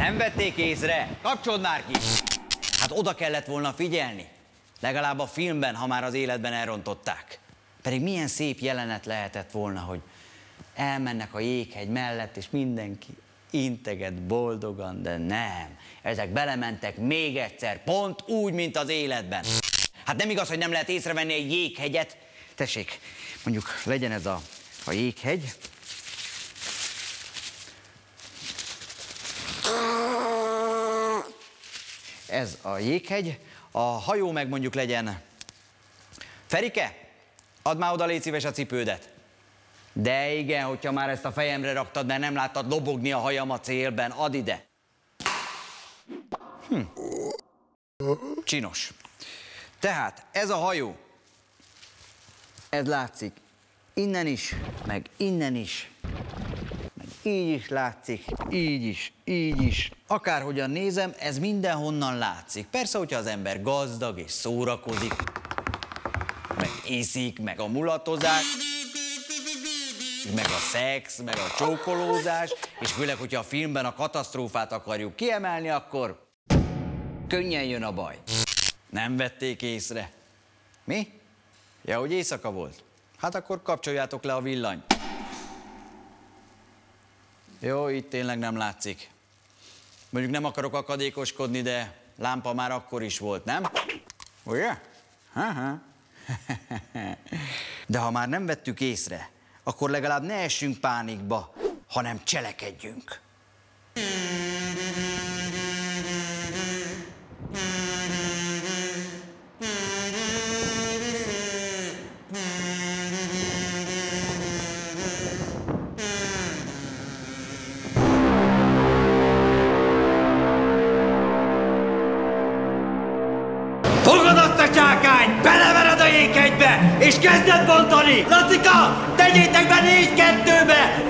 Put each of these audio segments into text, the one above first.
Nem vették észre? Kapcsold már ki! Hát oda kellett volna figyelni. Legalább a filmben, ha már az életben elrontották. Pedig milyen szép jelenet lehetett volna, hogy elmennek a jéghegy mellett, és mindenki integet boldogan, de nem. Ezek belementek még egyszer, pont úgy, mint az életben. Hát nem igaz, hogy nem lehet észrevenni egy jéghegyet. Tessék, mondjuk legyen ez a jéghegy. Ez a jéghegy, a hajó meg mondjuk legyen... Ferike, add már oda, légy szíves, a cipődet. De igen, hogyha már ezt a fejemre raktad, mert nem láttad lobogni a hajam a célben, add ide. Csinos. Tehát ez a hajó, ez látszik innen is, meg innen is, meg így is látszik, így is. Akárhogyan nézem, ez mindenhonnan látszik. Persze, hogyha az ember gazdag és szórakozik, meg iszik, meg a mulatozás, meg a szex, meg a csókolózás, és főleg, hogyha a filmben a katasztrófát akarjuk kiemelni, akkor könnyen jön a baj. Nem vették észre. Mi? Ja, hogy éjszaka volt? Hát akkor kapcsoljátok le a villanyt. Jó, itt tényleg nem látszik. Mondjuk nem akarok akadékoskodni, de lámpa már akkor is volt, nem? Ugye? De ha már nem vettük észre, akkor legalább ne essünk pánikba, hanem cselekedjünk. Fogod azt a csákányt, belevered a jéghegybe, és kezded bontani! Lacika, tegyétek be 4-2-be!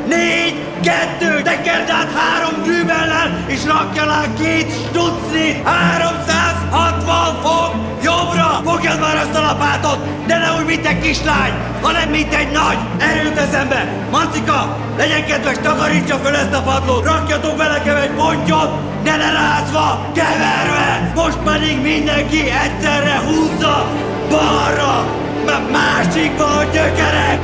4-2! Tekerd át 3 grübellel, és rakj alá 2 stucnit! 360 fok jobbra! Fogjad már azt a lapátot, de ne úgy, mint egy kislány, hanem mint egy nagy erőt eszembe! Mancika, legyen kedves, takarítsa föl ezt a padlót, rakjatok bele egy pontyot, de ne rázva, keverve! Most pedig mindenki egyszerre húzza balra, másikba a gyökerek!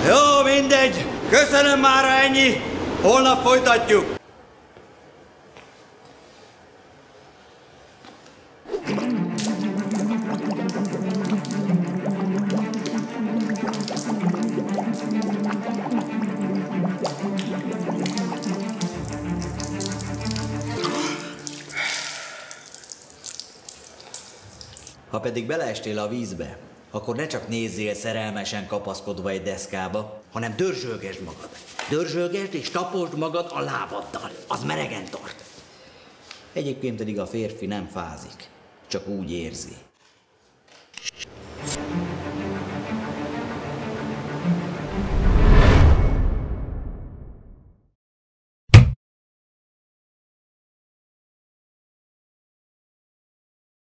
Jó, mindegy, köszönöm mára ennyi, holnap folytatjuk! Ha pedig beleestél a vízbe, akkor ne csak nézzél szerelmesen kapaszkodva egy deszkába, hanem dörzsölgesd magad. Dörzsölgesd és taposd magad a lábaddal. Az meregen tart. Egyébként pedig a férfi nem fázik, csak úgy érzi.